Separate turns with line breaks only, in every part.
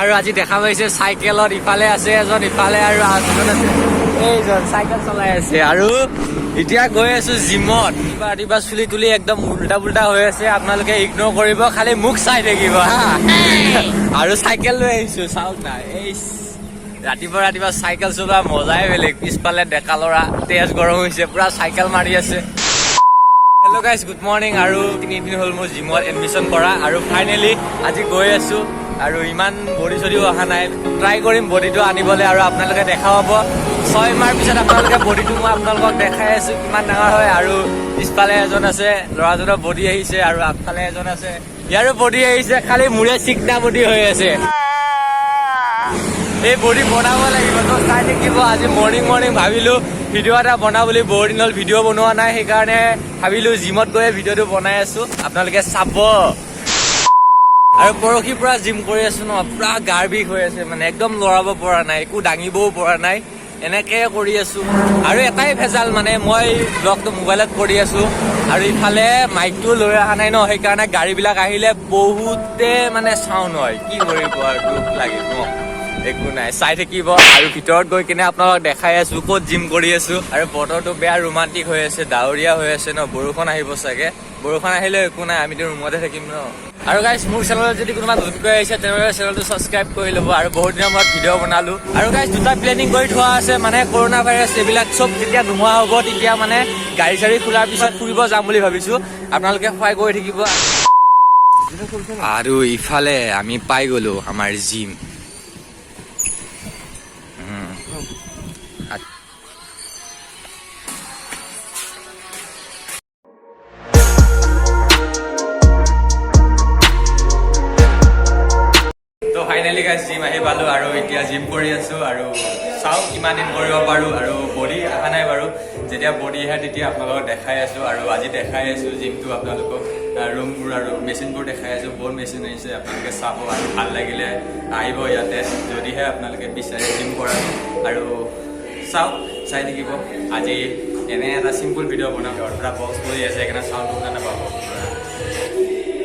আৰু আজি দেখা পাইছে চাইকেলত ইফালে আছে এজন, ইফালে আৰু আনজন আছে, এইজন চাইকেল চলাই আছে। আৰু এতিয়া গৈ আছো জিমত। ৰাতিপুৱা চুলি তুলি একদম উল্টা পুল্টা হৈ আছে, আপোনালোকে ইগনোৰ কৰিব, খালি মোক চাই থাকিব হা। আৰু চাইকেল লৈ আহিছো, চাওক না, এই ৰাতিপুৱা চাইকেল চলোৱা মজাই বেলেগ। পিছফালে ডেকা ল'ৰা, তেজ গৰম হৈছে, পুৰা চাইকেল মাৰি আছে। Hello' guys, good morning. আৰু 3 দিন হ'ল মোৰ জিমত এডমিশ্যন কৰা, আৰু ফাইনেলি আজি গৈ আছো। আৰু ইমান বডি চডিও অহা নাই, ট্ৰাই কৰিম বডিটো আনিবলৈ, আৰু আপোনালোকে দেখা পাব 6 মাহৰ পিছত আপোনালোকে বডিটো মই আপোনালোকক দেখাই আছো কিমান ডাঙৰ হয়। আৰু পিছফালে এজন আছে, ল'ৰাজনৰ বডি আহিছে, আৰু আগফালে এজন আছে, ইয়াৰো বডি আহিছে, খালি মোৰে চিকনা বডি হৈ আছে। এই বডি বনাব লাগিব, তো চাই থাকিব। আজি মৰ্ণিং ভাবিলো ভিডিঅ' এটা বনাওঁ বুলি, বহুত দিন হ'ল ভিডিঅ' বনোৱা নাই, সেইকাৰণে ভাবিলো জিমত গৈ ভিডিঅ'টো বনাই আছো, আপোনালোকে চাব। আৰু পৰহিৰ পৰা জিম কৰি আছো ন, পুৰা গাৰ বিষ হৈ আছে, মানে একদম লৰাব পৰা নাই, একো দাঙিবও পৰা নাই, এনেকে কৰি আছো। আৰু এটাই ভেজাল, মানে মই ব্লগটো মোবাইলত কৰি আছো, আৰু ইফালে মাইকটো লৈ অহা নাই ন, সেইকাৰণে গাড়ীবিলাক আহিলে বহুতে মানে চাউণ্ড হয়, কি কৰিব আৰু, দুখ লাগে ন। একো নাই, চাই থাকিব। আৰু ভিতৰত গৈ কিনে আপোনালোকক দেখাই আছো ক'ত জিম কৰি আছো। আৰু বতৰটো বেয়া ৰোমান্টিক হৈ আছে, ডাৱৰীয়া হৈ আছে ন, বৰষুণ আহিব চাগে। বৰষুণ আহিলে একো নাই, আমিতো ৰুমতে থাকিম ন। আৰু গাইজ, মোৰ চেনেলত যদি কোনোবা নতুনকৈ আহিছে তেনেহ'লে চেনেলটো ছাবস্ক্ৰাইব কৰি ল'ব। আৰু বহুত দিনৰ মূৰত ভিডিঅ' বনালো। আৰু গাইজ, দুটা প্লেনিং কৰি থোৱা আছে, মানে কৰোণা ভাইৰাছ এইবিলাক চব যেতিয়া নোহোৱা হ'ব, তেতিয়া মানে গাড়ী চাড়ী খোলাৰ পিছত ফুৰিব যাম বুলি ভাবিছো। আপোনালোকে সহায় কৰি থাকিব। আৰু ইফালে আমি পাই গলো আমাৰ জিম। তো ফাইনেলি গাইজ জিম আহি পালো, আৰু এতিয়া জিম কৰি আছো। আৰু চাওঁ কিমান দিন কৰিব পাৰো। আৰু বডি অহা নাই বাৰু, যেতিয়া বডি আহে তেতিয়া আপোনালোকক দেখাই আছো। আৰু আজি দেখাই আছো জিমটো আপোনালোকক, ৰুমবোৰ আৰু মেচিনবোৰ দেখাই আছো। বহুত মেচিন আহিছে, আপোনালোকে চাব। আৰু ভাল লাগিলে আহিব ইয়াতে, যদিহে আপোনালোকে বিচাৰে জিম কৰা। আৰু চাওক, চাই থাকিব। আজি এনে এটা চিম্পুল ভিডিঅ' বনাম, পুৰা বক্স কৰি আছে, সেইকাৰণে চাউণ্ড শুনা নাপাব।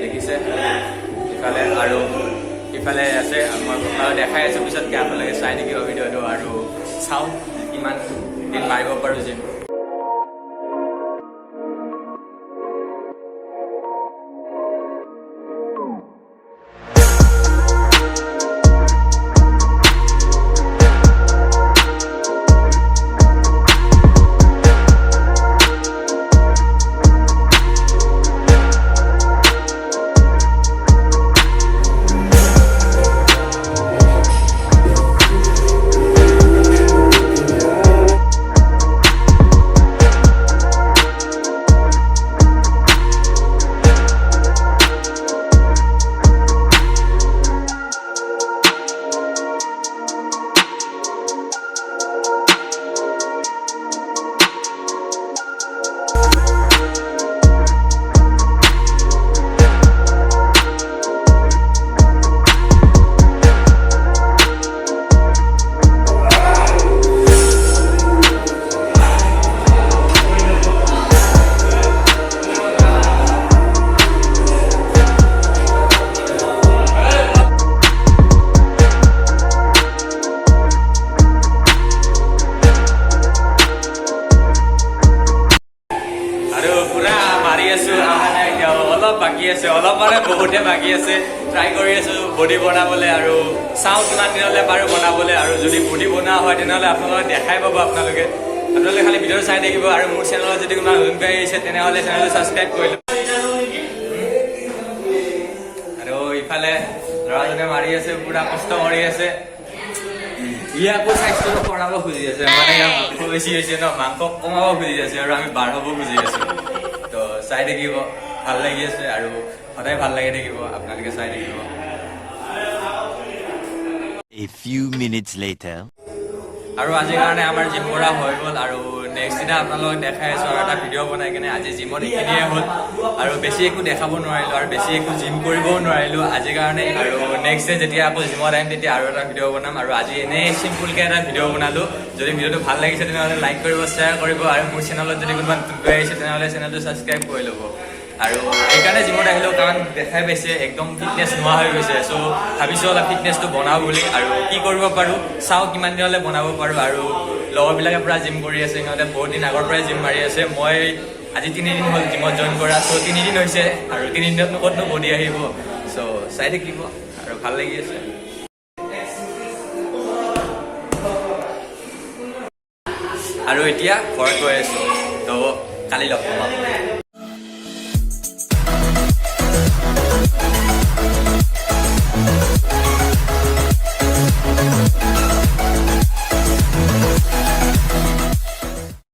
দেখিছে ইফালে, আৰু ইফালে আছে, মই দেখাই আছো পিছতকে, আপোনালোকে চাই থাকিব ভিডিঅ'টো। আৰু চাওঁ কিমান দিন পাৰিব পাৰো জিম। বাকি আছে, অলপ মানে বহুতে বাকি আছে। ট্ৰাই কৰি আছো বডি বনাবলৈ, আৰু চাওঁ কিমান দিনলৈ পাৰো বনাবলৈ। আৰু যদি বডি বনোৱা হয় তেনেহ'লে আপোনালোকে দেখাই পাব। আপোনালোকে খালি ভিডিঅ' চাই থাকিব। আৰু মোৰ চেনেলত যদি কোনোবা নতুনকৈ আহিছে তেনেহ'লে চেনেলটো ছাবস্ক্ৰাইব কৰি ল'ব। আৰু ইফালে ল'ৰাজনে মাৰি আছে, পুৰা কষ্ট কৰি আছে। ই আকৌ স্বাস্থ্যটো কৰাব খুজি আছে, মানে ইয়াৰ মাংস বেছি হৈছে ন, মাংস কমাব খুজি আছে, আৰু আমি বাঢ়াব খুজি আছো। তো চাই থাকিব, ভাল লাগি আছে, আৰু সদায় ভাল লাগি থাকিব, আপোনালোকে চাই থাকিব।
A few minutes later.
আৰু আজিৰ কাৰণে আমাৰ জিম কৰা হৈ গ'ল। আৰু নেক্সট দিনা আপোনালোকক দেখাই আছো, আৰু এটা ভিডিঅ' বনাই কিনে। আজি জিমত এইখিনিয়ে হ'ল, আৰু বেছি একো দেখাব নোৱাৰিলোঁ, আৰু বেছি একো জিম কৰিবও নোৱাৰিলোঁ আজিৰ কাৰণে। আৰু নেক্সট ডে যেতিয়া আকৌ জিমত আহিম তেতিয়া আৰু এটা ভিডিঅ' বনাম। আৰু আজি এনেই চিম্পুলকৈ এটা ভিডিঅ' বনালোঁ। যদি ভিডিঅ'টো ভাল লাগিছে তেনেহ'লে লাইক কৰিব, শ্বেয়াৰ কৰিব। আৰু মোৰ চেনেলত যদি কোনোবা নতুনকৈ আহিছে তেনেহ'লে চেনেলটো ছাবস্ক্ৰাইব কৰি ল'ব। আৰু সেইকাৰণে জিমত আহিলোঁ কাৰণ দেখাই পাইছে একদম ফিটনেছ নোহোৱা হৈ গৈছে চ' ভাবিছোঁ অলপ ফিটনেছটো বনাওঁ বুলি আৰু কি কৰিব পাৰোঁ চাওঁ কিমান দিনলৈ বনাব পাৰোঁ আৰু লগৰবিলাকে পূৰা জিম কৰি আছে সিহঁতে বহুত দিন আগৰ পৰাই জিম মাৰি আছে মই আজি 3 দিন হ'ল জিমত জইন কৰা চ' 3 দিন হৈছে আৰু 3 দিনতনো ক'তনো বডি আহিব চ' চাই থাকিব আৰু ভাল লাগি আছে আৰু এতিয়া ঘৰত গৈ আছোঁ ত' কালি লগ পাম